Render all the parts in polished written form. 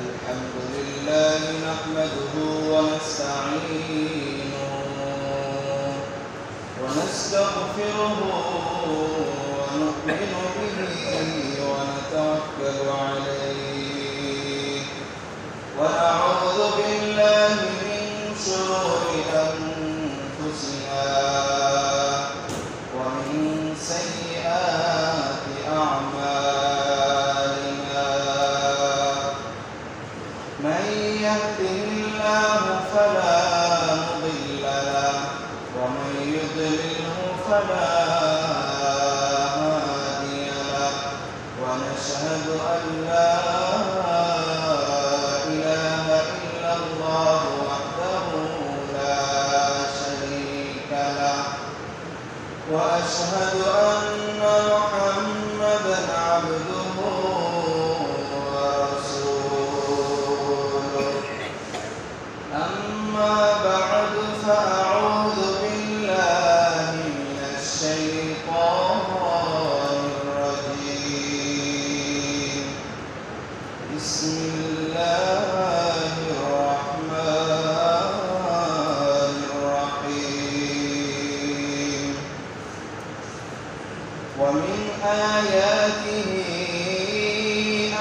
الحمد لله نحمده ونستعينه ونستغفره ونؤمن به ونتوكل عليه ونعوذ بالله من شرور أنفسنا ومن سيئات أعمالنا من يهده الله فلا مضل له ومن يضلله فلا هادي له ونشهد أن لا إله إلا الله وحده لا شريك له وأشهد أن محمدا عبده ورسوله أما بعد فأعوذ بالله من الشيطان الرجيم بسم الله الرحمن الرحيم ومن آياته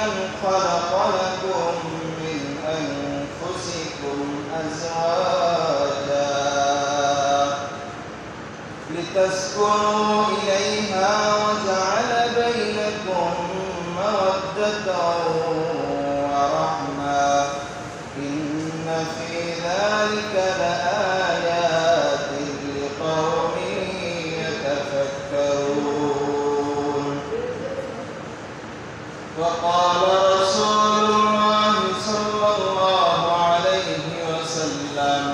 أن خلق لكم من أنفسكم أزواجا لتسكنوا إليها وجعل بينكم مودة ورحمة إن في ذلك لآيات لقوم يتفكرون وقال رسول الله صلى الله عليه وسلم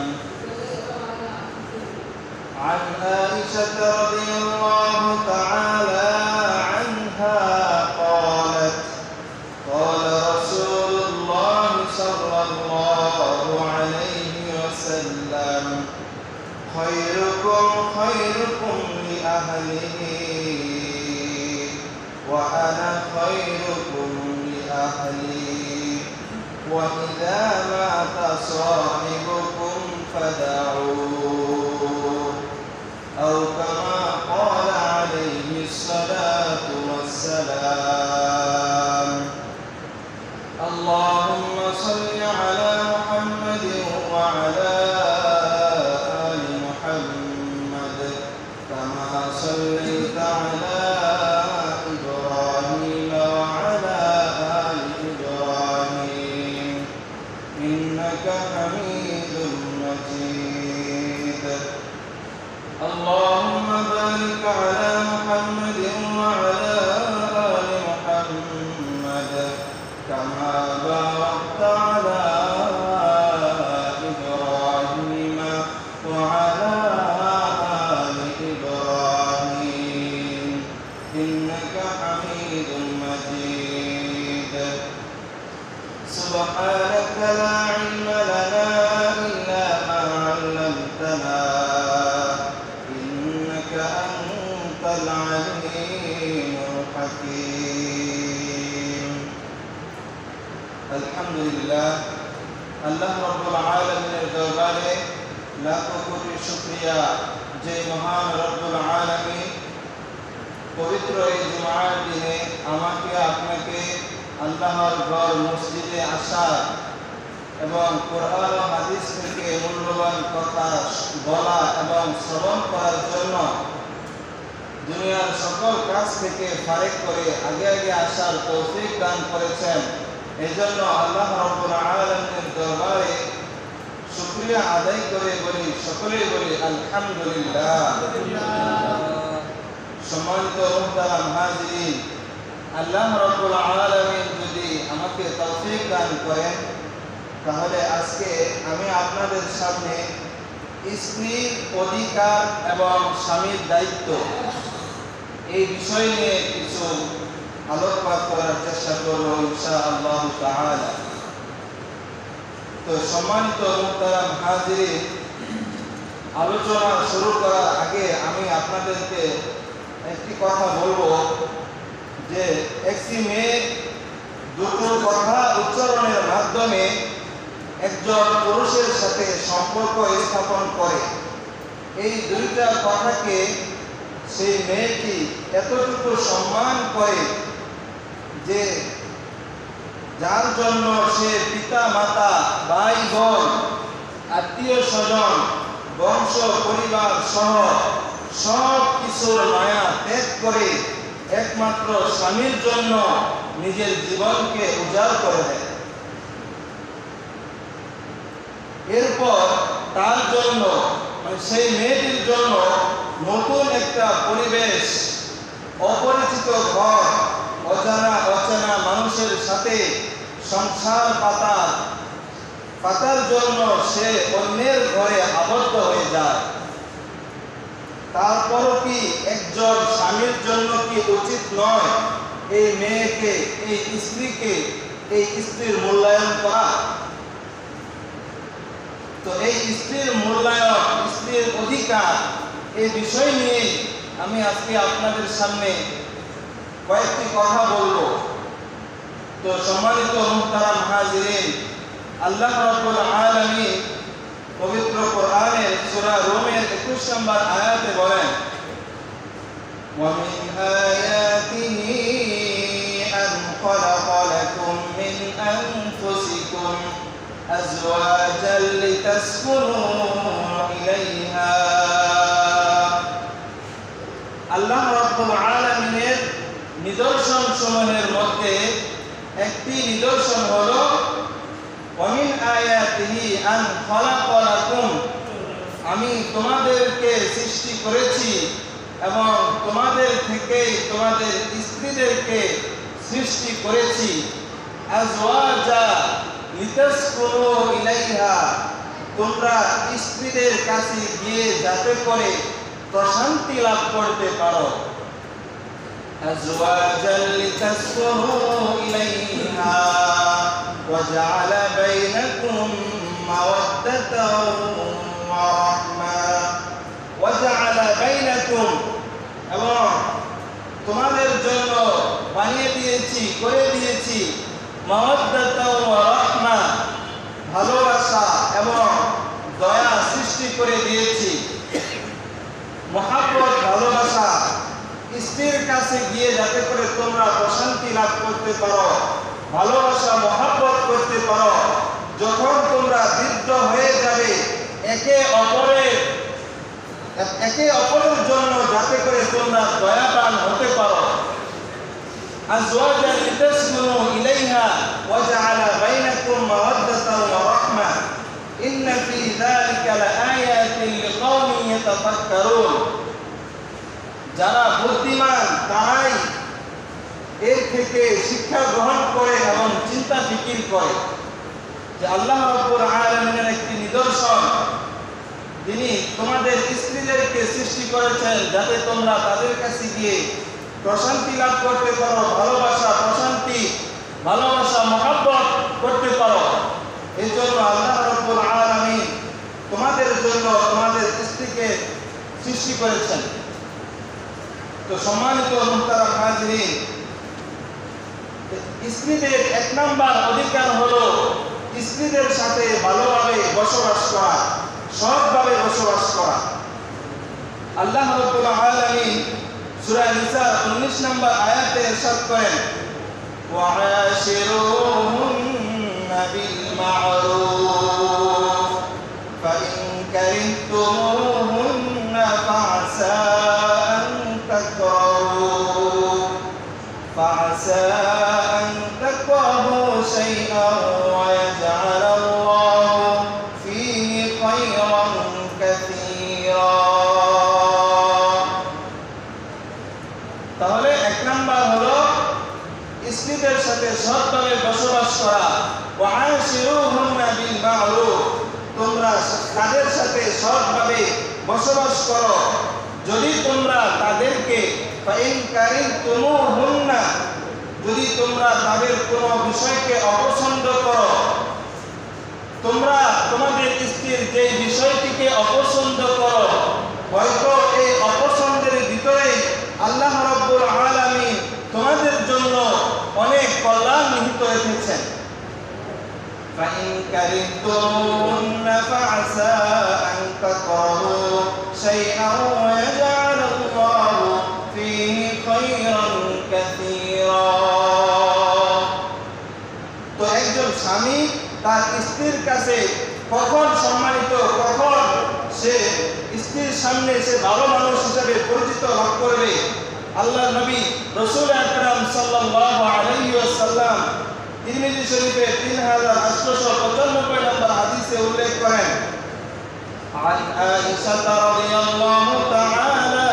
عن عائشة رضي الله تعالى عنها قالت قال رسول الله صلى الله عليه وسلم خيركم خيركم لأهله وأنا خيركم لأهلي وإذا مات صاحبكم فدعوه أو كما قال عليه الصلاة والسلام اللهم صل على محمد وعلى آل محمد كما صليت على إبراهيم وعلى آل إبراهيم إنك حميد مجيد اللهم بارك على محمد وعلى آل محمد كما باركت على إبراهيم وعلى آل إبراهيم إنك حميد مجيد سبحانك لا علم لنا إلا ما علمتنا إنك أنت العليم الحكيم الحمد لله আল্লাহ রাব্বুল আলামিনের দরবারে লাখো কোটি শুকরিয়া যে মহান রব্বুল আলামিন পবিত্র এই জুমার দিনে আমাকে আপনাকে আল্লাহর ঘর মসজিদে আসা এবং কোরআন ও হাদিস থেকে মূল্যবান কথা বলা এবং শ্রবণ করার জন্য দুনিয়ার সকল কাজ থেকে ফারেক করে আগে আগে আসার তৌফিক দান করেছেন এজন্য আল্লাহ রাব্বুল আলামিনের দরবারে শুকরিয়া আদায় করে বলি সকলেই বলি আলহামদুলিল্লাহ সম্মানিত মুহতারাম হাজিরিন আল্লাহ রাব্বুল আলামিন যদি আমাকে তৌফিক দান করেন তাহলে আজকে আমি আপনাদের সামনে স্ত্রীর অধিকার এবং স্বামীর দায়িত্ব এই বিষয় নিয়ে কিছু আলোকপাত করার চেষ্টা করব ইনশাআল্লাহ তাআলা। তো সম্মানিত মুহতারাম হাজিরিন আলোচনা শুরু করার আগে আমি আপনাদেরকে একটি কথা বলবো যে একটি মেয়ে দুটো কথা উচ্চারণের মাধ্যমে একজন পুরুষের সাথে সম্পর্ক স্থাপন করে, এই দুইটা কথাকে সেই মেয়েটি এতটুকু সম্মান করে যে যার জন্য সে পিতা মাতা ভাই বোন আত্মীয় স্বজন বংশ পরিবার সহ সব কিছুর মায়া ত্যাগ করে একমাত্র স্বামীর জন্য নিজের জীবনকে উজাড় করে দেয়। এরপর তার জন্য সেই মেয়েটির জন্য নতুন একটা পরিবেশ, অপরিচিত ঘর, অচেনা মানুষের সাথে সংসার পাতার জন্য সে অন্যের ঘরে আবদ্ধ হয়ে যায়। তারপরও কি একজন স্বামীর জন্য কি উচিত নয় এই মেয়েকে, এই স্ত্রীকে, এই স্ত্রীর মূল্যায়ন করা? তো এই স্ত্রীর মূল্যায়ন, স্ত্রীর অধিকার, এই বিষয় নিয়ে আমি আজকে আপনাদের সামনে কয়েকটি কথা বলবো। তো সম্মানিত মুহতারাম হাজিরিন, আল্লাহ রাব্বুল আলামিন পবিত্র কোরআনের সূরা রুমের 21 নম্বর আয়াতে বলেন, وَمِنْ آيَاتِهِ أَنْ خَلَقَ لَكُم مِّنْ أَنفُسِكُمْ أَزْوَاجًا لِتَسْكُنُوا إِلَيْهَا। আল্লাহ রাব্বুল আলামিনের নিদর্শন সমূহের মধ্যে একটি নিদর্শন হলো وَمِنْ آيَاتِهِ أَنْ خَلَقَ لَكُمْ, আমি তোমাদেরকে সৃষ্টি করেছি এবং তোমাদের থেকে তোমাদের স্ত্রীদেরকে সৃষ্টি করেছি। আজওয়াজা লিতাসকুনু ইলাইহা, তোমরা স্ত্রীদের কাছে গিয়ে যাতে করে প্রশান্তি লাভ করতে পারো। আজওয়াজা লিতাসকুনু ইলাইহা وجعل بينكم مودة ورحمة وجعل بينكم, এবং তোমাদের জন্য বানিয়ে দিয়েছি, করে দিয়েছি মাওয়াদ্দাতা ওয়া রাহমা, ভালোবাসা এবং দয়া সৃষ্টি করে দিয়েছি। মহব্বত, ভালোবাসা, স্ত্রীর কাছে গিয়ে যাতে করে তোমরা প্রশান্তি লাভ করতে পারো, ভালোবাসা মহব্বত করতে পারো। যখন তোমরা বৃদ্ধ হয়ে যাবে একে অপরের জন্য যাতে করে তোমরা দয়াবান হতে পারো। আজওয়াজান লিতাসকুনু ইলাইহা ওয়া জাআলা বাইনাকুম মাওয়াদ্দাতান ওয়া রাহমা ইন্না ফী যালিকা লাআয়াতিন লিকাওমিন ইয়াতাফাক্কারুন। যারা বুদ্ধিমান তারাই এর থেকে শিক্ষা গ্রহণ করে এবং চিন্তা ফিকির করে যে আল্লাহ রাব্বুল আলামিনের একটি নিদর্শন, তিনি তোমাদের স্ত্রীদেরকে সৃষ্টি করেছেন যাতে তোমরা তাদের কাছে গিয়ে প্রশান্তি লাভ করতে পারো, ভালোবাসা মহব্বত করতে পারো। এই জন্য আল্লাহ রাব্বুল আলামিন তোমাদের জন্য তোমাদের স্ত্রীকে সৃষ্টি করেছেন। তো সম্মানিত মুহতারাম হাজিরিন, স্ত্রীদের এক নাম্বার অধিকার হলো স্ত্রীদের সাথে ভালোভাবে বসবাস করা, সৎভাবে বসবাস করা। আল্লাহ রাব্বুল আলামিন সূরা নিসা 19 নম্বর আয়াতে ইরশাদ করেন, ওয়াআশিরুহুন্না বিল মা'রুফ ফাইন কারিহতুমুহুন্না ফাআসা আন তাকরাহু শাইআন ওয়া ইয়াজআল আল্লাহু ফীহি খায়রান কাসীরা। তাহলে এক নাম্বার হলো স্ত্রীদের সাথে সৎভাবে বসবাস করা। ওয়াআশিরুহুন্না বিল মা'রুফ, তোমরা তাদের সাথে সৎভাবে বসবাস করো। যদি তোমরা তাদেরকে ফাইন কারিহতুমুহুন্না, যদি তোমরা তাদের কোনো বিষয়কে অপছন্দ করো, তোমরা তোমাদের স্ত্রীর যে বিষয়টিকে অপছন্দ করো, হয়তো এই অপছন্দের ভিতরে আল্লাহ রাব্বুল আলামিন তোমাদের রেখেছেন। فإن كرهتموهن فعسى أن تكرهوا شيئا ويجعل الله فيه خيرا كثيرا। তো একজন স্বামী তার স্ত্রীর কাছে কখন সম্মানিত, কখন সে স্ত্রীর সামনে সে ভালো মানুষ হিসেবে পরিচিত লাভ করবে, আল্লাহর নবী রাসূল আকরাম সাল্লাল্লাহু আলাইহি ওয়াসাল্লাম তিরমিজি শরীফে 3895 নম্বর হাদিসে উল্লেখ করেন। عن عائشة رضي الله تعالى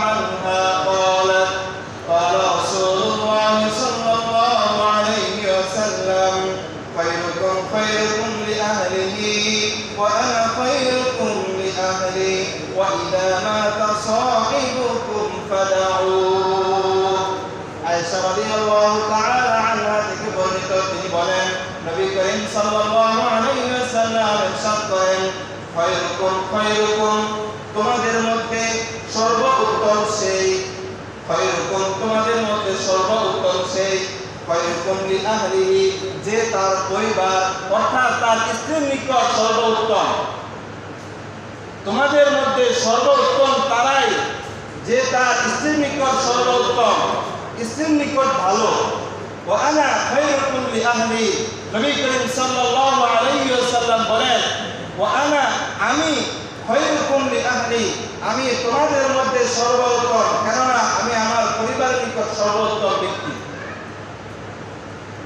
عنها قالت قال رسول الله صلى الله عليه وسلم خيركم خيركم لأهله وأنا خيركم لأهلي وإذا مات صاحبكم فدعوه। আয়েশা রাদিয়াল্লাহু তাআলা আনহা থেকে বর্ণিত, তিনি বলেন নবী করিম সাল্লাল্লাহু আলাইহি ওয়াসাল্লাম ইরশাদ করেন, খায়রুকুম খায়রুকুম, তোমাদের মধ্যে সর্বোত্তম সেই, খায়রুকুম, তোমাদের মধ্যে সর্বোত্তম সেই, খায়রুকুম লিআহলিহি, যে তার পরিবার অর্থাৎ তার স্ত্রীর নিকট সর্বোত্তম। তোমাদের মধ্যে সর্বোত্তম তারাই যে তার স্ত্রীর নিকট সর্বোত্তম, স্ত্রীর নিকট ভালো। ওয়া আনা খায়রুকুম লিআহলি, নবী করিম সাল্লাল্লাহু আলাইহি ওয়াসাল্লাম বলেন, ওয়া আনা, আমি খায়রুকুম লিআহলি, আমি তোমাদের মধ্যে সর্বোত্তম, কেননা আমি আমার পরিবারের নিকট সর্বোত্তম ব্যক্তি।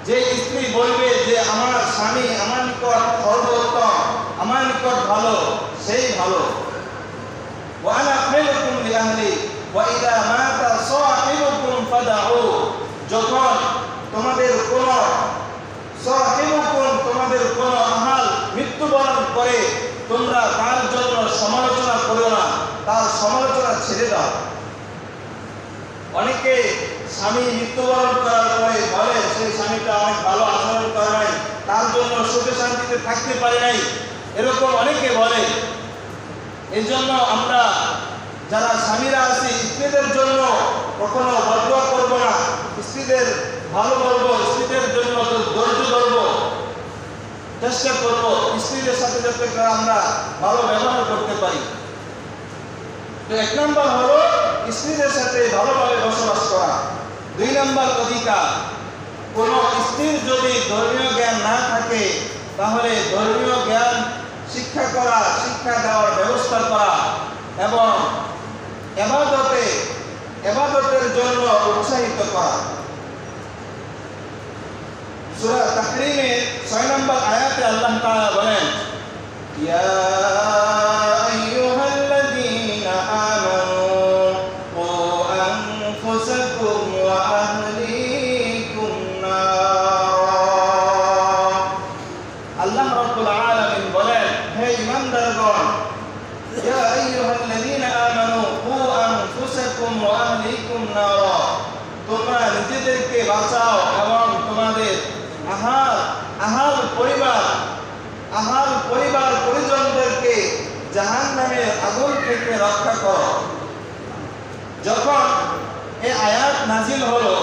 যে স্ত্রী বলবে যে আমার স্বামী আমার নিকট সর্বোত্তম, আমার নিকট ভালো, সেই ভালো। ওয়া আনা খায়রুকুম লিআহলি ওয়া ইযা মাতা সাহিবুকুম ফাদউ, যখন তোমাদের কোন সাহিবুকুম, তোমাদের কোন আহাল মৃত্যুবরণ করে, তোমরা তার জন্য সমালোচনা করো না, তার সমালোচনা ছেড়ে দাও। অনেকে স্বামী মৃত্যুবরণ করার পরে বলে সেই স্বামীটা অনেক ভালো আচরণ করে নাই, তার জন্য সুখে শান্তিতে থাকতে পারে নাই, এরকম অনেকে বলে। এই জন্য আমরা যারা স্বামীরা আছি স্ত্রীদের জন্য কখনো বদদুয়া করব না, স্ত্রীদের ভালো বলবো, স্ত্রীদের জন্য ধৈর্য ধরবো, চেষ্টা করব স্ত্রীদের সাথে যাতে আমরা ভালো ব্যবহার করতে পারি। তো 1 নম্বর হলো স্ত্রীদের সাথে ভালোভাবে বসবাস করা। 2 নম্বর অধিকার, কোন স্ত্রীর যদি ধর্মীয় জ্ঞান না থাকে তাহলে ধর্মীয় জ্ঞান শিক্ষা করা, শিক্ষা দেওয়ার ব্যবস্থা করা এবং ইবাদতের জন্য উৎসাহিত করা। সূরা তাহরিমের 6 নম্বর আয়াতে আল্লাহ তাআলা বলেন, ইয়া আইয়ুহাল্লাযীনা আমানু কু আনফুসাকুম ওয়া আহলিকুম নার। আল্লাহ রাব্বুল আলামিন বলেন, হে ঈমানদারগণ, ইয়া আইয়ুহাল্লাযীনা আমানু কু আনফুসাকুম ওয়া আহলিকুম নার, তোমরা নিজেদেরকে বাঁচাও এবং তোমাদের আহাল পরিবার পরিজনদেরকে জাহান্নামের আগুন থেকে রক্ষা করো। যখন এই আয়াত নাজিল হলো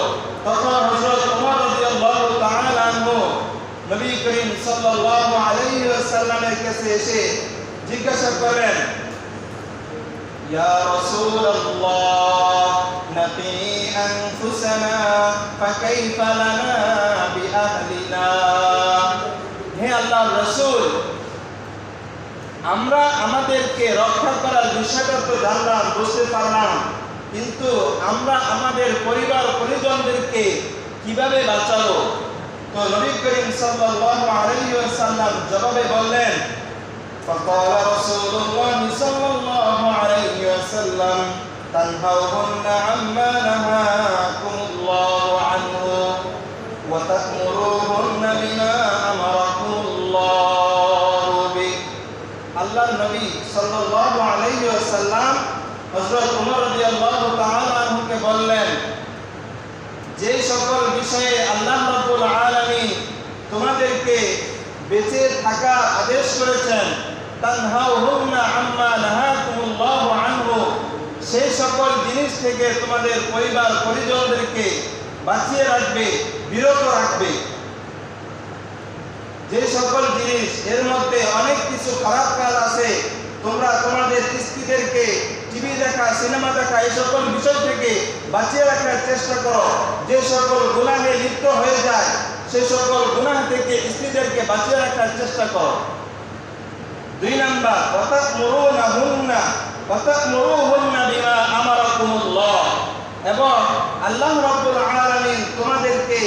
তখন হযরত ওমর রাদিয়াল্লাহু তাআলা আনহু নবী করিম সাল্লাল্লাহু আলাইহি ওয়াসাল্লামের কাছে এসে জিজ্ঞাসা করেন, ইয়া রাসূলুল্লাহ নাকি আনফুসানা ফাকাইফা লানা বিআহলিনা। হে আল্লাহর রাসূল, আমরা আমাদেরকে রক্ষা করার বিষয়টা তো জানলাম, বুঝতে পারলাম, কিন্তু আমরা আমাদের পরিবার পরিজনদেরকে কিভাবে বাঁচাবো? তো নবী করিম সাল্লাল্লাহু আলাইহি ওয়াসাল্লাম জবাবে বললেন, فقال رسول الله صلى الله عليه وسلم تنهون عما نهاكم الله عنه وتأمرون بما أمركم الله به। আল্লাহর নবী সাল্লাল্লাহু আলাইহি ওয়াসাল্লাম হযরত ওমর রাদিয়াল্লাহু তাআলা আনহুকে বললেন, যে সকল বিষয়ে আল্লাহ রাব্বুল আলামিন তোমাদেরকে বেঁচে থাকার আদেশ করেছেন, তানহাউহুন্না আম্মা নাহাকুমুল্লাহু আনহু, সেই সকল জিনিস থেকে তোমাদের পরিবার পরিজনদেরকে বাঁচিয়ে রাখবে, বিরত রাখবে। যে সকল জিনিস এর মধ্যে অনেক কিছু খারাপ কাজ আছে, তোমরা তোমাদের স্ত্রীদেরকে টিভি দেখা, সিনেমা দেখা এই সকল বিষয় থেকে বাঁচিয়ে রাখার চেষ্টা করো। যে সকল গুনাহে লিপ্ত হয়ে যায় সেই সকল গুনাহ থেকে স্ত্রীদেরকে বাঁচিয়ে রাখার চেষ্টা করো। 2 নাম্বার, ওয়াতা'মুরুহুন্না বিমা আমারাকুমুল্লাহ, এবং আল্লাহ রাব্বুল আলামিন তোমাদেরকে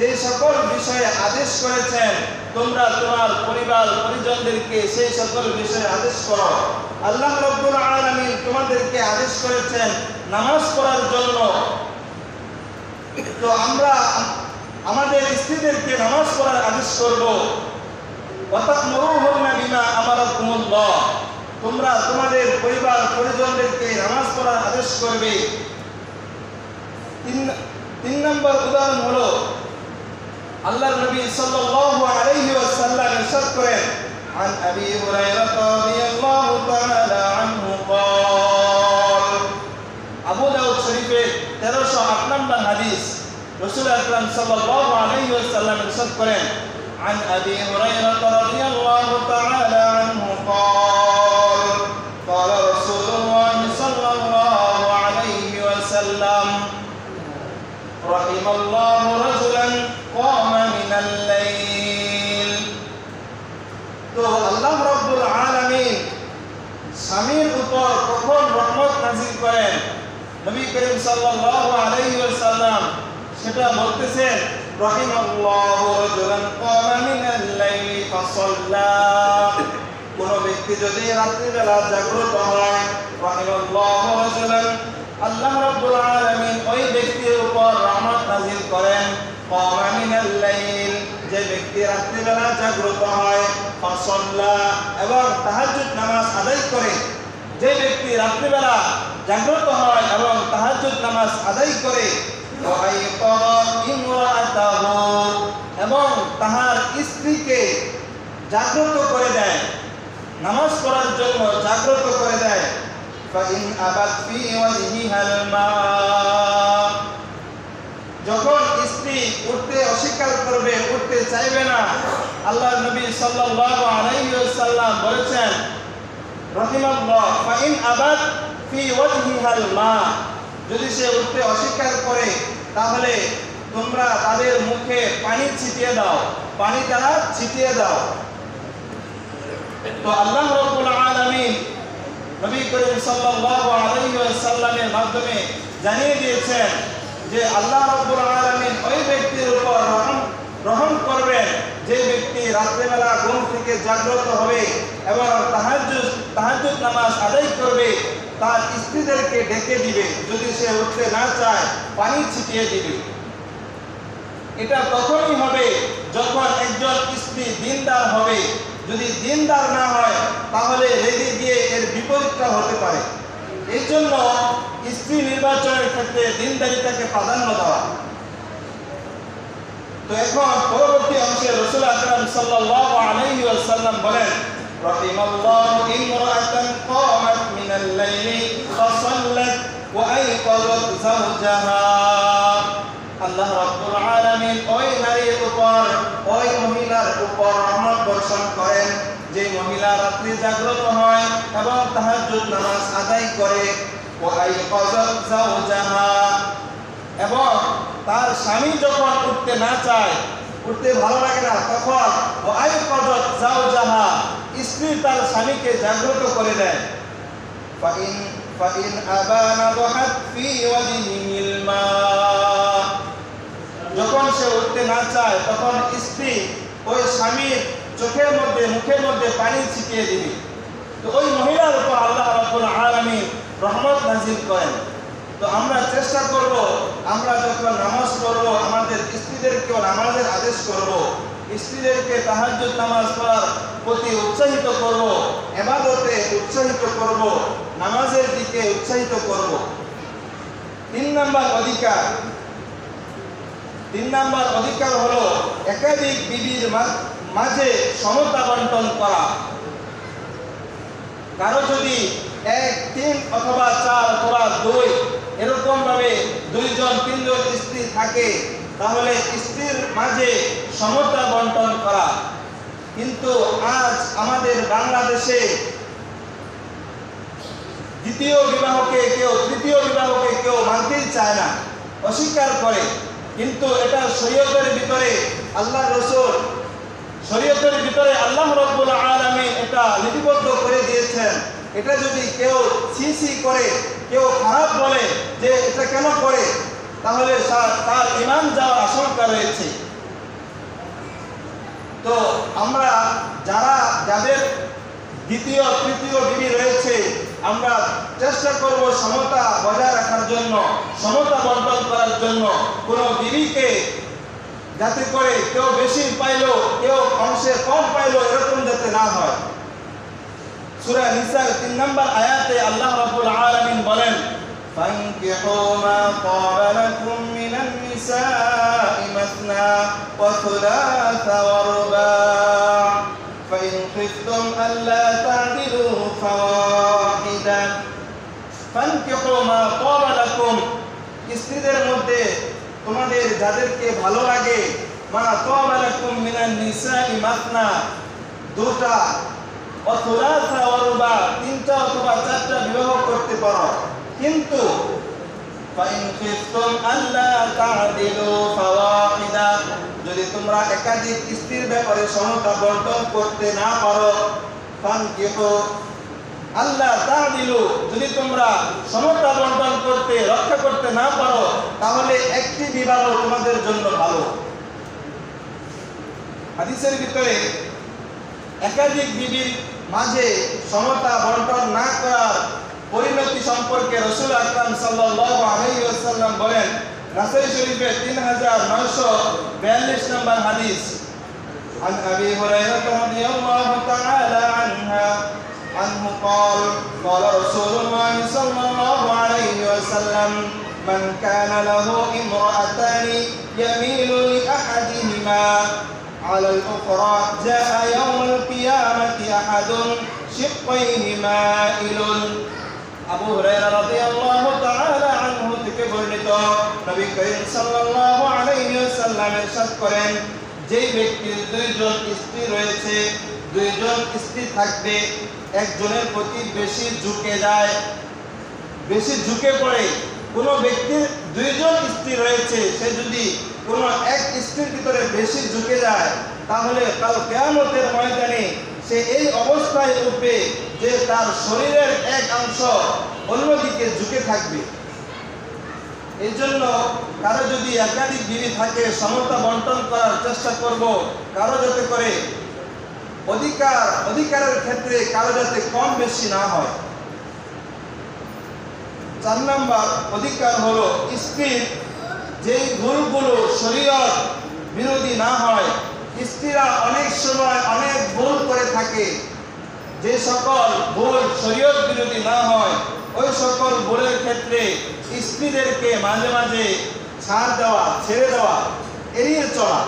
যে সকল বিষয়ে আদেশ করেছেন তোমরা তোমার পরিবার পরিজনদেরকে সেই সকল বিষয়ে আদেশ করো। আল্লাহ রাব্বুল আলামিন তোমাদেরকে আদেশ করেছেন নামাজ পড়ার জন্য, তো আমরা আমাদের স্ত্রীদেরকে নামাজ পড়ার আদেশ করব। ওয়াতা'মুরুহুন্না বিমা আমারাকুমুল্লাহ, তোমরা তোমাদের পরিবার পরিজনদেরকে নামাজ পড়ার আদেশ করবে। 3 নম্বর উদাহরণ হলো আল্লাহর নবী সাল্লাল্লাহু আলাইহি ওয়াসাল্লাম ইরশাদ করেন, আন আবি হুরায়রা রাদিয়াল্লাহু তাআলা আনহু قال, আবু দাউদ শরীফের 1308 নম্বর হাদিস, রাসূল আকরাম সাল্লাল্লাহু আলাইহি ওয়াসাল্লাম ইরশাদ করেন, আন আবি হুরায়রা রাদিয়াল্লাহু তাআলা আনহু قال, قال রাসূলুল্লাহ সাল্লাল্লাহু আলাইহি ওয়াসাল্লাম, রাহিমাল্লাহু রাজুলান কামা মিনাল লাইল। তো আল্লাহ রাব্বুল আলামিন স্বামীর উপর কখন রহমত নাযিল করেন, নবী করিম সাল্লাল্লাহু আলাইহি ওয়াসাল্লাম সেটা বলতেছেন, রাহিমাল্লাহু রাজুলান কামা মিনাল লাইল ফাসাল্লা। কোন ব্যক্তি যদি রাত্রিবেলা জাগ্রত হয়, রাহিমাল্লাহু রাজুলান, আল্লাহ রাব্বুল আলামিন ওই ব্যক্তির উপর রহমত নাযিল করেন, কামা মিনাল লাইল, যে ব্যক্তি রাত্রিবেলা জাগ্রত হয়, ফাসাল্লা, এবং তাহাজ্জুদ নামাজ আদায় করে। যে ব্যক্তি রাত্রিবেলা জাগ্রত হয় এবং তাহাজ্জুদ নামাজ আদায় করে, ওয়াইকাযা ইমরাআতাহু, এবং তাহার স্ত্রীকে জাগ্রত করে দেয়, নামাজ পড়ার জন্য জাগ্রত করে দেয়। ফাইন আবাত ফি ওয়াজহিহাল মা, যখন স্ত্রী উঠতে অস্বীকার করবে, উঠতে চাইবে না, আল্লাহর নবী সাল্লাল্লাহু আলাইহি ওয়াসাল্লাম বলেছেন, রাহিমাল্লাহ, ফাইন আবাত ফি ওয়াজহিহাল মা, যদি সে উঠতে অস্বীকার করে তাহলে তোমরা তাদের মুখে পানি ছিটিয়ে দাও, পানি দ্বারা ছিটিয়ে দাও। তো আল্লাহ রাব্বুল আলামিন নবী করিম সাল্লাল্লাহু আলাইহি ওয়াসাল্লামের মাধ্যমে জানিয়ে দিয়েছেন যে আল্লাহ রাব্বুল আলামিন ওই ব্যক্তির উপর রহম করবেন যে ব্যক্তি রাত্রিবেলা ঘুম থেকে জাগ্রত হবে এবং তাহাজ্জুদ নামাজ আদায় করবে, তার স্ত্রীদেরকে ডেকে দিবে, যদি সে উঠতে না চায় পানি ছিটিয়ে দিবে। এটা তখনই হবে যখন একজন স্ত্রী দিনদার হবে। যদি দিনদার না হয় তাহলে রেগে গিয়ে এর বিপরীতটা হতে পারে। এই জন্য স্ত্রী নির্বাচনের ক্ষেত্রে দিনদারিতাকে প্রাধান্য দেওয়া। তো এখন পরবর্তী অংশে রাসূল আকরাম সাল্লাল্লাহু আলাইহি ওয়াসাল্লাম বলেন, রাহিমাল্লাহু ইমরাআতান কামাত মিনাল লাইলি ফাসাল্লাত ওয়া আইকাযাত যাওজাহা। আল্লাহ রাব্বুল আলামিন ওই নারীর উপর, ওই মহিলার উপর রহমত বর্ষণ করেন যে মহিলা রাত্রি জাগ্রত হয় এবং তাহাজ্জুদ নামাজ আদায় করে, ওয়া আইকাযাত যাওজাহা, এবং তার স্বামী যখন উঠতে না চায়, উঠতে ভালো লাগে না, তখন ওয়া আইকাযাত যাওজাহা, স্ত্রী তার স্বামীকে জাগ্রত করে দেয়। ফাইন আবানা দাহাত ফি ওয়াজহিল মা, যখন সে উঠতে না চায় তখন স্ত্রী ওই স্বামীর চোখের মধ্যে, মুখের মধ্যে পানি ছিটিয়ে দিবে। তো ওই মহিলার উপর আল্লাহ রাব্বুল আলামিন রহমত নাযিল করেন। তো আমরা চেষ্টা করব, আমরা যখন নামাজ পড়ব আমাদের স্ত্রীদেরকেও নামাজের আদেশ করব, স্ত্রীদেরকে তাহাজ্জুদ নামাজ পড়ার প্রতি উৎসাহিত করব, ইবাদতে উৎসাহিত করব, নামাজের দিকে উৎসাহিত করব। 3 নাম্বার অধিকার হলো একাধিক বিবির মাঝে সমতা বন্টন করা। কারো যদি 1, 3 অথবা 4 অথবা 2 এরকম ভাবে 2 জন 3 জন স্ত্রী থাকে তাহলে স্ত্রীর মাঝে সমতা বন্টন করা। কিন্তু আজ আমাদের বাংলাদেশে দ্বিতীয় বিবাহকে কেউ, তৃতীয় বিবাহকে কেউ মানতেই চায় না, অস্বীকার করে। কিন্তু এটা শরীয়তের ভিতরে আল্লাহ রাসূল, শরীয়তের ভিতরে আল্লাহ রাব্বুল আলামিন এটা লিপিবদ্ধ করে দিয়েছেন। এটা যদি কেউ ছি করে, কেউ খারাপ বলে যে এটা কেন করে, তাহলে তার ঈমান যাওয়ার আশঙ্কা রয়েছে। তো আমরা যাদের দ্বিতীয় তৃতীয় বিবি রয়েছে, আমরা চেষ্টা করব সমতা বজায় রাখার জন্য, সমতা বন্টন করার জন্য। কোনো বিবিকে যাতে করে কেউ বেশি পাইলো, কেউ অংশে কম পাইলো, এরকম যাতে না হয়। সূরা নিসার 3 নম্বর আয়াতে আল্লাহ রাব্বুল আলামিন বলেন, ফানকিহু মা তাবা লাকুম মিনান নিসাই মাসনা ওয়া থুলাথা ওয়া রুবা' ফাইন খিফতুম আল্লা তা'দিলু ফাওয়াহিদা। ফানকিহু মা তাবা লাকুম, স্ত্রীদের মধ্যে তোমাদের যাদেরকে ভালো লাগে, মা তাবা লাকুম মিনান নিসাই মাসনা, দুটা, ওয়া থুলাথা ওয়া রুবা', তিনটা অথবা চারটা বিবাহ করতে পারো। কিন্তু ফাইন খিফতুম আল্লা তা'দিলু ফাওয়াহিদা, যদি তোমরা একাধিক স্ত্রীর ব্যাপারে সমতা বন্টন করতে না পারো, ফানকিহু আল্লা তা'দিলু, যদি তোমরা সমতা বন্টন করতে, রক্ষা করতে না পারো, তাহলে একটি বিবাহ তোমাদের জন্য ভালো। হাদিসের ভিতরে একাধিক বিবির মাঝে সমতা বন্টন না করার পরিণতি সম্পর্কে রাসূল আকরাম সাল্লাল্লাহু আলাইহি ওয়াসাল্লাম বলেন, নাসাই শরীফের 3942 নম্বর হাদিস, عن أبي هريرة رضي الله تعالى عنه قال قال رسول الله صلى الله عليه وسلم من كان له امرأتان يميل لأحدهما على الأخرى جاء يوم القيامة أحد شقيه مائل। আবু হুরায়রা রাদিয়াল্লাহু তাআলা আনহু থেকে বর্ণিত, নবী করিম সাল্লাল্লাহু আলাইহি ওয়াসাল্লাম ইরশাদ করেন, যেই ব্যক্তির দুইজন স্ত্রী রয়েছে, দুইজন স্ত্রী থাকবে, একজনের প্রতি বেশি ঝুঁকে যায়, বেশি ঝুঁকে পড়ে। কোনো ব্যক্তির দুইজন স্ত্রী রয়েছে, সে যদি কোনো এক স্ত্রীর ভিতরে বেশি ঝুঁকে যায়, তাহলে কাল কিয়ামতের ময়দানে সে এই অবস্থায় উঠবে যে তার শরীরের এক অংশ অন্যদিকে ঝুঁকে থাকবে। এই জন্য কারো যদি একাধিক বিবি থাকে, সমতা বন্টন করার চেষ্টা করব, কারো যাতে করে অধিকারের ক্ষেত্রে কারো যাতে কম বেশি না হয়। 4 নম্বর অধিকার হলো স্ত্রীর যেই ভুলগুলো শরীয়ত বিরোধী না হয়। স্ত্রীরা অনেক সময় অনেক ভুল করে থাকে, যে সকল ভুল শরীয়ত বিরোধী না হয়, ওই সকল ভুলের ক্ষেত্রে স্ত্রীদেরকে মাঝে মাঝে ছাড় দেওয়া, ছেড়ে দেওয়া, এড়িয়ে চলা।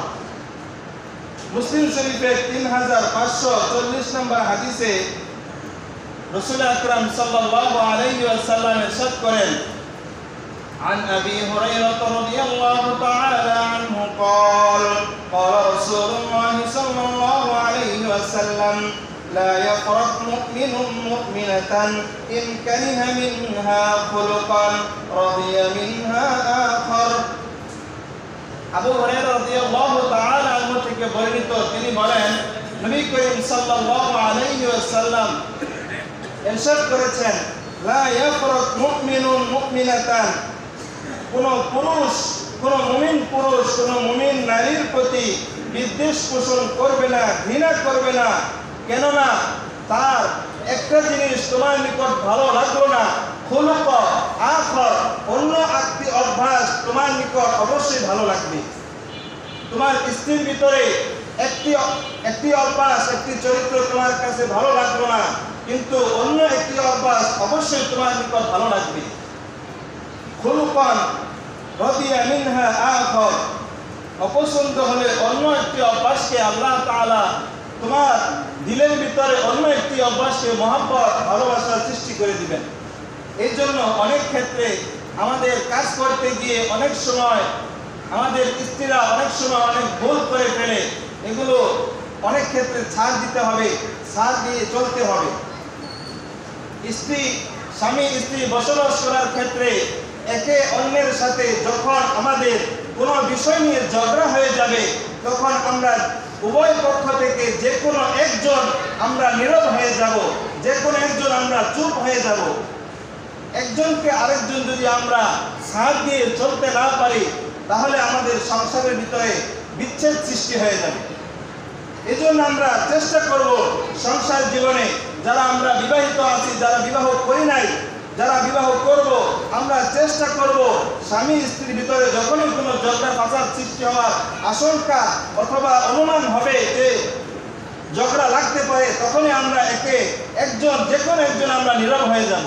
মুসলিম শরীফের 3540 নম্বর হাদিসে রাসূল আকরাম সাল্লাল্লাহু আলাইহি ওয়াসাল্লাম ইরশাদ করেন, عن أبي هريرة رضي الله تعالى عنه قال قال رسول الله صلى الله عليه وسلم لا يفرق مؤمن مؤمنة إن كره منها خلقا رضي منها آخر। আবু হুরায়রা রাদিয়াল্লাহু তাআলা আনহু থেকে বর্ণিত, তিনি বলেন, নবী করিম সাল্লাল্লাহু আলাইহি ওয়াসাল্লাম ইরশাদ করেছেন, লা ইয়াফরাক মুমিনুন মুমিনাতান, কোন পুরুষ, কোন মুমিন পুরুষ কোন মুমিন নারীর প্রতি বিদ্বেষ পোষণ করবে না, ঘৃণা করবে না। কেননা তার একটা জিনিস তোমার নিকট ভালো লাগলো না, খুলুক আখর, অন্য একটি অভ্যাস তোমার নিকট অবশ্যই ভালো লাগবে। তোমার স্ত্রীর ভিতরে একটি অভ্যাস, একটি চরিত্র তোমার কাছে ভালো লাগলো না, কিন্তু অন্য একটি অভ্যাস অবশ্যই তোমার নিকট ভালো লাগবে। খুলুকান রাদিয়া মিনহা আখর, অপছন্দ হলে অন্য একটি অভ্যাসকে আল্লাহ তাআলা তোমার দিলের ভিতরে অন্য একটি অভ্যাসকে মহব্বত, ভালোবাসার সৃষ্টি করে দিবেন। এই জন্য অনেক ক্ষেত্রে আমাদের কাজ করতে গিয়ে অনেক সময় আমাদের স্ত্রীরা অনেক সময় অনেক ভুল করে ফেলে। এগুলো অনেক ক্ষেত্রে ছাড় দিতে হবে, ছাড় দিয়ে চলতে হবে। স্বামী স্ত্রী বসবাস করার ক্ষেত্রে একে অন্যের সাথে যখন আমাদের কোনো বিষয় নিয়ে ঝগড়া হয়ে যাবে, তখন আমরা উভয় পক্ষ থেকে যে কোনো একজন আমরা নীরব হয়ে যাব, যে কোনো একজন আমরা চুপ হয়ে যাব। একজনকে আরেকজন যদি আমরা ছাড় দিয়ে চলতে না পারি, তাহলে আমাদের সংসারের ভিতরে বিচ্ছেদ সৃষ্টি হয়ে যাবে। এজন্য আমরা চেষ্টা করব সংসার জীবনে যারা আমরা বিবাহিত আছি, যারা বিবাহ করি নাই, যারা বিবাহ করব, আমরা চেষ্টা করব স্বামী স্ত্রীর ভিতরে যখনই কোনো ঝগড়া ফাসাদ সৃষ্টি হওয়ার আশঙ্কা অথবা অনুমান হবে যে ঝগড়া লাগতে পারে, তখনই আমরা যে কোনো একজন আমরা নীরব হয়ে যাব।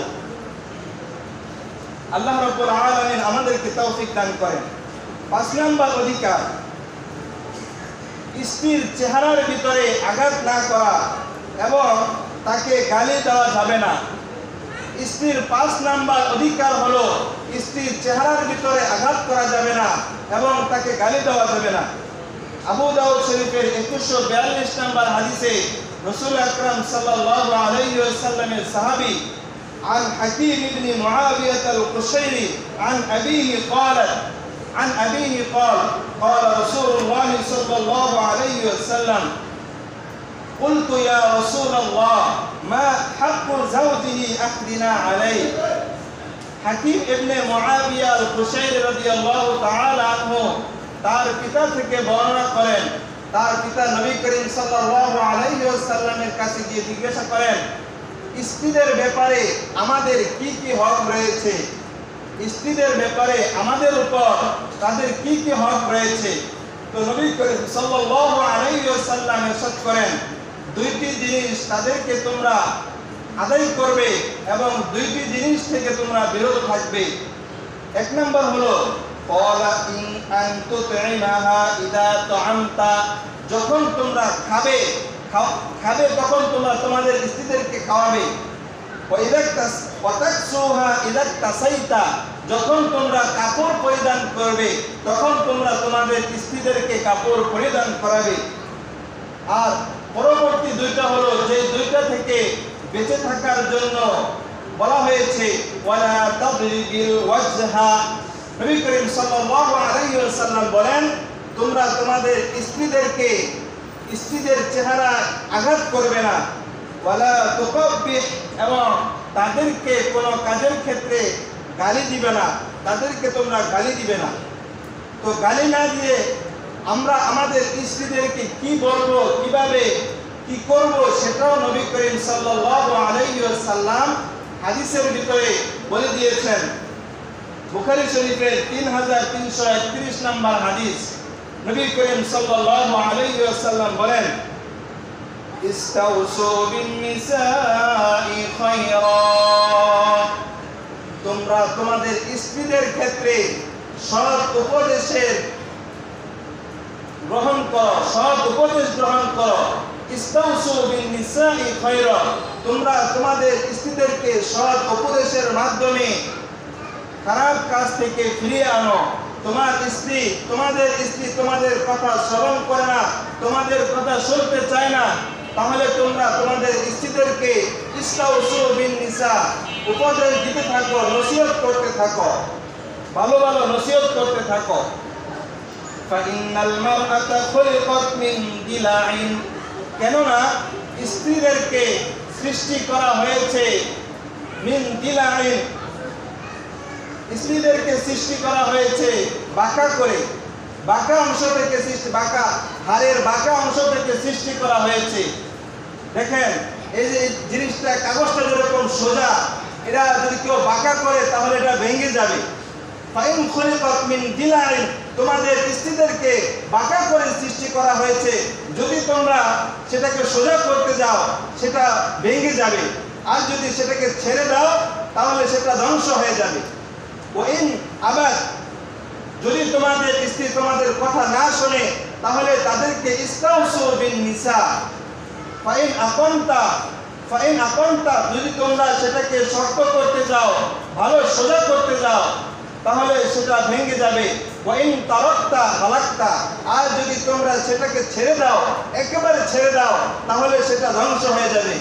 আল্লাহ রাব্বুল আলামিন আমাদেরকে তৌফিক দান করেন। 5 নম্বর অধিকার, স্ত্রীর চেহারার ভিতরে আঘাত না করা এবং তাকে গালি দেওয়া যাবে না। স্ত্রীর 5 নম্বর অধিকার হলো স্ত্রীর চেহারার ভিতরে আঘাত করা যাবে না এবং তাকে গালি দেওয়া যাবে না। আবু দাউদ শরীফের 2142 নম্বর হাদিসে রাসূল আকরাম সাল্লাল্লাহু আলাইহি ওয়াসাল্লামের সাহাবী عن حكيم بن معاوية القشيري عن أبيه قال قال رسول الله صلى الله عليه وسلم قلت يا رسول الله ما حق زوجه أحدنا عليه। হাকিম ইবনে মুআবিয়া আল-কুশাইরি রাদিয়াল্লাহু তাআলা আনহু তার পিতা থেকে বর্ণনা করেন, তার পিতা নবী করিম সাল্লাল্লাহু আলাইহি ওয়াসাল্লামের কাছে গিয়ে জিজ্ঞাসা করেন, স্ত্রীদের ব্যাপারে আমাদের কি কি হক রয়েছে, স্ত্রীদের ব্যাপারে আমাদের উপর তাদের কি কি হক রয়েছে। তো নবী করিম সাল্লাল্লাহু আলাইহি ওয়াসাল্লাম ইরশাদ করেন, 2টি জিনিস তাদেরকে তোমরা আদায় করবে এবং 2টি জিনিস থেকে তোমরা বিরত থাকবে। 1 নম্বর হলো ক্বালা ইন আনতুতিমাহা ইদা তুআমতা, যখন তোমরা খাবে তখন তোমরা তোমাদের স্ত্রীদেরকে খাওয়াবে। যখন তোমরা কাপড় পরিধান করবে তখন তোমরা তোমাদের স্ত্রীদেরকে কাপড় পরিধান করাবে। আর পরবর্তী 2টা হলো যে 2টা থেকে বেঁচে থাকার জন্য বলা হয়েছে ওয়ালা তাদরিবিল ওয়াজহা। নবী করিম সাল্লাল্লাহু আলাইহি ওয়াসাল্লাম বলেন, তোমরা তোমাদের স্ত্রীদের চেহারা আঘাত করবে না। ওয়ালা তুকাব্বিহ, এবং তাদেরকে কোনো কাজের ক্ষেত্রে গালি দিবে না, তাদেরকে তোমরা গালি দিবে না। তো গালি না দিয়ে আমরা আমাদের স্ত্রীদেরকে কি বলবো, কিভাবে কি করব, সেটাও নবী করিম সাল্লাল্লাহু আলাইহি ওয়াসাল্লাম হাদিসের ভিতরে বলে দিয়েছেন। বুখারী শরীফের 3331 নম্বর হাদিস, নবী করিম সাল্লাল্লাহু আলাইহি ওয়াসাল্লাম বলেন, ইস্তাউসু বিন-নিসাই খায়রা, তোমরা তোমাদের স্ত্রীদের ক্ষেত্রে সৎ উপদেশ গ্রহণ করো। ইস্তাউসু বিন-নিসাই খায়রা, তোমরা তোমাদের স্ত্রীদেরকে সৎ উপদেশের মাধ্যমে খারাপ কাজ থেকে ফিরিয়ে আনো। তোমাদের স্ত্রী তোমাদের কথা শ্রবণ করে না, তোমাদের কথা শুনতে চায় না, তাহলে তোমরা তোমাদের স্ত্রীদেরকে ইস্তাউসু বিন-নিসা উপদেশ দিতে থাকো, নসিহত করতে থাকো, ভালো ভালো নসিহত করতে থাকো। ফাইন্নাল মারআতা খুলিকাত মিন দিলাইন, কেননা স্ত্রীদেরকে সৃষ্টি করা হয়েছে মিন দিলাইন, স্ত্রীদেরকে সৃষ্টি করা হয়েছে বাঁকা করে, বাঁকা অংশ থেকে হাড়ের বাঁকা অংশ থেকে সৃষ্টি করা হয়েছে। দেখেন, এই যে জিনিসটা, কাগজটা যেরকম সোজা, এটা যদি কেউ বাঁকা করে তাহলে এটা ভেঙে যাবে। ফাইন খুলিকাত মিন দিলাইন, তোমাদের স্ত্রীদেরকে বাঁকা করে সৃষ্টি করা হয়েছে, যদি তোমরা সেটাকে সোজা করতে যাও সেটা ভেঙে যাবে, আর যদি সেটাকে ছেড়ে দাও তাহলে সেটা ধ্বংস হয়ে যাবে। ওয়াইন আবাদ, যদি তোমাদের স্ত্রী তোমাদের কথা না শোনে তাহলে তাদেরকে ইস্তাউসু বিন-নিসা। ফাইন আকামতা, যদি তোমরা সেটাকে শক্ত করতে যাও, ভালো সোজা করতে যাও, তাহলে সেটা ভেঙে যাবে। ওয়া ইন তারাকতা হালাকতা, আর যদি তোমরা সেটাকে ছেড়ে দাও, একেবারে ছেড়ে দাও, তাহলে সেটা ধ্বংস হয়ে যাবে।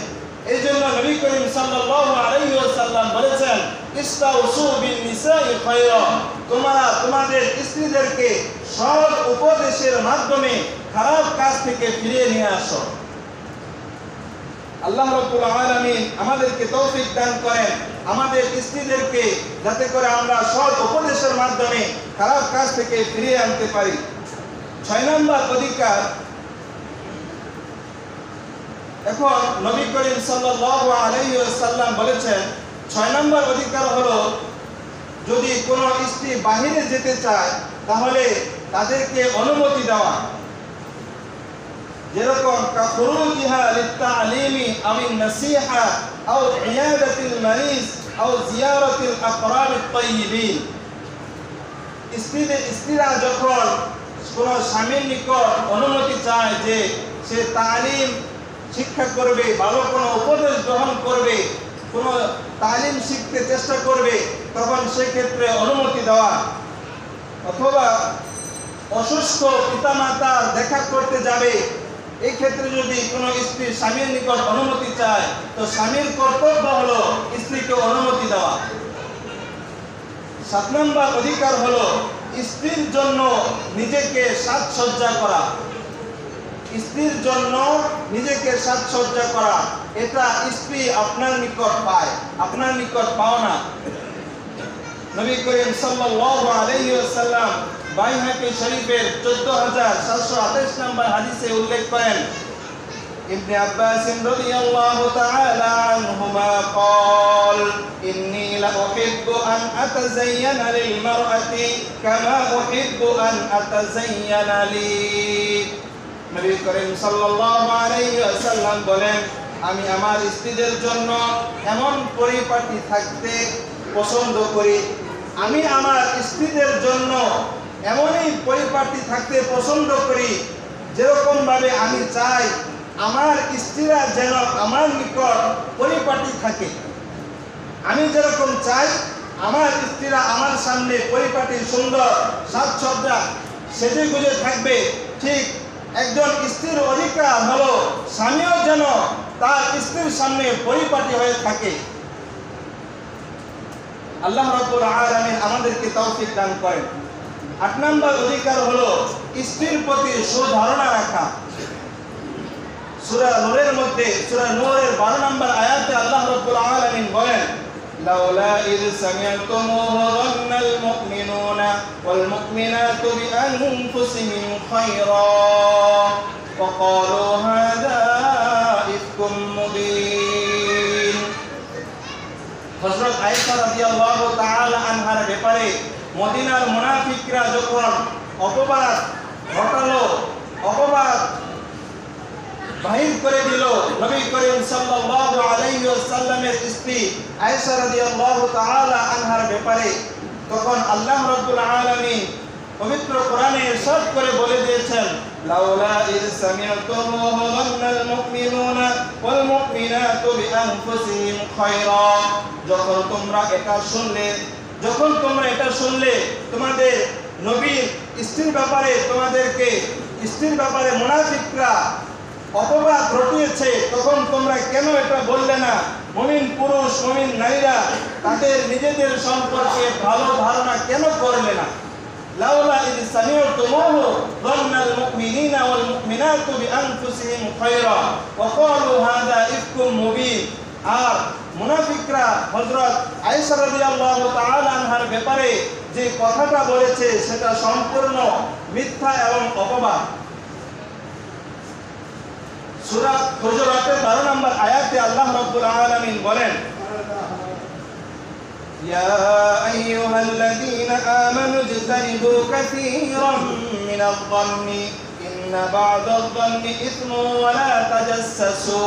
এই জন্য নবী করিম সাল্লাল্লাহু আলাইহি ওয়াসাল্লাম বলেছেন, ইস্তাউসু বিন নিসাই খায়রা, তোমরা তোমাদের স্ত্রীদেরকে সৎ উপদেশের মাধ্যমে খারাপ কাজ থেকে ফিরিয়ে নিয়ে আসো। আল্লাহ রাব্বুল আলামিন আমাদেরকে তৌফিক দান করেন আমাদের স্ত্রীদেরকে যাতে করে আমরা সৎ উপদেশের মাধ্যমে খারাপ কাজ থেকে ফিরিয়ে আনতে পারি। 6 নম্বর অধিকার, এখন নবী করিম সাল্লাল্লাহু আলাইহি ওয়াসাল্লাম বলেছেন 6 নম্বর অধিকার হলো, যদি কোনো স্ত্রী বাহিরে যেতে চায় তাহলে তাদেরকে অনুমতি দেওয়া। যেরকম কাখরুজিহা লিত্তালিমি আমিন নাসিহা আও ইয়াদাতিল মারিজ আও জিয়ারাতিল আকরাবিত তাইয়িবিন, স্ত্রীরা যখন কোনো স্বামীর নিকট অনুমতি চায় যে সে তালিম শিক্ষা করবে, ভালো কোনো উপদেশ গ্রহণ করবে, কোনো তালিম শিখতে চেষ্টা করবে, তখন সেক্ষেত্রে অনুমতি দেওয়া। অথবা অসুস্থ পিতামাতার দেখা করতে যাবে, এই ক্ষেত্রে যদি কোনো স্ত্রী স্বামীর নিকট অনুমতি চায়, তো স্বামীর কর্তব্য হলো স্ত্রীকে অনুমতি দেওয়া। 7 নম্বর অধিকার হলো স্ত্রীর জন্য নিজেকে সাজসজ্জা করা। স্ত্রীর জন্য নিজেকে সাজসজ্জা করা, এটা স্ত্রী আপনার নিকট পায়, আপনার নিকট পাও না। নবী করিম সাল্লাল্লাহু আলাইহি ওয়াসাল্লাম বাইহাকি শরীফের 14728 নম্বর হাদিসে উল্লেখ করেন, ইবনে আব্বাস রাদিয়াল্লাহু তাআলা আনহুমা قال إني لأحب أن أتزين للمرأة كما أحب أن أتزين لي। নবী করিম সাল্লাল্লাহু আলাইহি ওয়াসাল্লাম বলেন, আমি আমার স্ত্রীদের জন্য এমন পরিপাটি থাকতে পছন্দ করি, আমি আমার স্ত্রীদের জন্য এমনই পরিপাটি থাকতে পছন্দ করি যেরকম ভাবে আমি চাই আমার স্ত্রীরা যেন আমার নিকট পরিপাটি থাকে। আমি যেরকম চাই আমার স্ত্রীরা আমার সামনে পরিপাটি সুন্দর সাজসজ্জা সেজে গুজে থাকবে, ঠিক একজন স্ত্রীর অধিকার হলো স্বামীও যেন তার স্ত্রীর সামনে পরিপাটি হয়ে থাকে। আল্লাহ রাব্বুল আলামিন আমাদেরকে তৌফিক দান করেন। 8 নম্বর অধিকার হলো স্ত্রীর প্রতি সুধারণা রাখা। সূরা নূরের মধ্যে সূরা নূরের 12 নম্বর আয়াতে আল্লাহ রাব্বুল আলামিন বলেন, লাউলা ইয সামি'তুমুহু যান্নাল মুমিনুনা ওয়াল মুমিনাতু বিআনফুসিহিম খায়রা ওয়া ক্বালু হাযা ইফকুম মুবিন। হযরত আয়েশা রাদিয়াল্লাহু তাআলা আনহার ব্যাপারে মদিনার মুনাফিকরা যখন অপবাদ ঘটালো, অপবাদ বাহির করে দিল নবী করিম সাল্লাল্লাহু আলাইহি ওয়াসাল্লামের স্ত্রী আয়েশা রাদিয়াল্লাহু তাআলা আনহার ব্যাপারে, তখন আল্লাহ রাব্বুল আলামিন পবিত্র কোরআনে ইরশাদ করে বলে দিয়েছেন, লাউলা ইয সামি'তুমুহু যান্নাল মুমিনুনা ওয়াল মুমিনাতু বিআনফুসিহিম খায়রা। যখন তোমরা এটা শুনলে তোমাদের নবীর স্ত্রীর ব্যাপারে মুনাফিকরা অপবাদ রটিয়েছে, তখন তোমরা কেন এটা বললে না? মুমিন পুরুষ মুমিন নারীরা তাদের নিজেদের সম্পর্কে ভালো ধারণা কেন করলে না? লাউলা ইয সামি'তুমুহু যান্নাল মুমিনিনা ওয়াল মুমিনাতু বিআনফুসিহিম খায়রা ওয়া ক্বালু হাযা ইফকুম মুবিন। আর মুনাফিকরা হযরত আয়েশা রাদিয়াল্লাহু তাআলা আনহার ব্যাপারে যে কথাটা বলেছে সেটা সম্পূর্ণ মিথ্যা এবং অপবাদ। সূরা হুজুরাতের 12 নম্বর আয়াতে আল্লাহ রাব্বুল আলামিন বলেন, ইয়া আইয়ুহাল্লাযীনা আমানু ইজতানিবু কাসীরাম মিনায-যন্নি ইন্না বা'দায-যন্নি ইসমুন ওয়া লা তাজাসসাসু।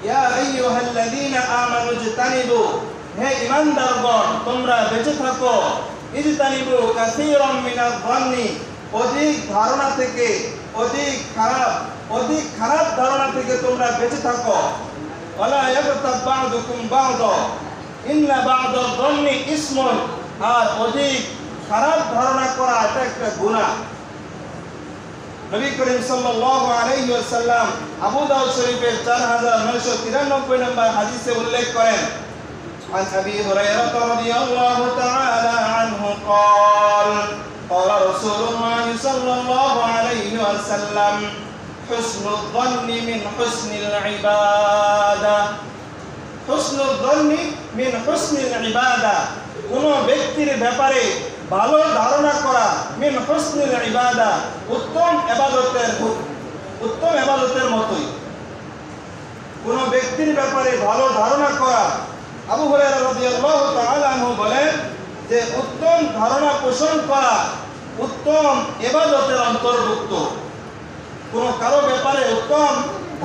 ইয়া আইয়ুহাল্লাযীনা আমানু ইজতানিবু, হে ঈমানদারগণ তোমরা বেঁচে থাকো, ইজতানিবু কাসীরাম মিনায-যন্নি, অধিক ধারণা থেকে, অধিক খারাপ ধারণা থেকে তোমরা বেঁচে থাকো। ওয়ালা ইয়াগতাব বা'দুকুম বা'দা ইন্না বা'দায-যন্নি ইসমুন, আর অধিক খারাপ ধারণা করা এটা একটা গুনাহ। নবী করিম সাল্লাল্লাহু আলাইহি ওয়াসাল্লাম আবু দাউদ শরীফের 4993 নম্বর হাদিসে উল্লেখ করেন, عن أبي هريرة رضي الله تعالى عنه قال قال رسول الله صلى الله عليه وسلم حسن الظن من حسن العبادة حسن الظن من حسن العبادة কোন ব্যক্তির ব্যাপারে ভালো ধারণা করা মিন হুসনিল ইবাদা উত্তম ইবাদতের মতোই। কোন ব্যক্তির ব্যাপারে ভালো ধারণা করা, আবু হুরায়রা রাদিয়াল্লাহু তাআলা আনহু বলেন যে উত্তম ধারণা পোষণ করা উত্তম ইবাদতের অন্তর্ভুক্ত। কোন কারো ব্যাপারে উত্তম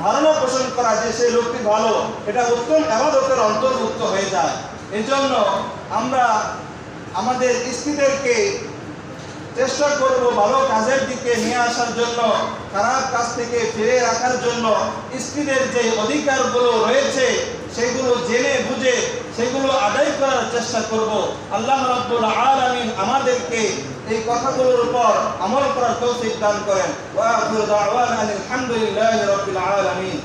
ধারণা পোষণ করা যে সেই লোকটি ভালো, এটা উত্তম ইবাদতের অন্তর্ভুক্ত হয়ে যায়। এজন্য আমরা আমাদের স্ত্রীদেরকে চেষ্টা করব ভালো কাজের দিকে নিয়ে আসার জন্য, খারাপ কাজ থেকে ফিরে রাখার জন্য। স্ত্রীদের যে অধিকারগুলো রয়েছে সেগুলো জেনে বুঝে সেগুলো আদায় করার চেষ্টা করব। আল্লাহ রাব্বুল আলামিন আমাদেরকে এই কথাগুলোর উপর আমল করার তৌফিক দান করেন। ওয়া আখিরু দাওয়ানা আলহামদুলিল্লাহি রাব্বিল আলামিন।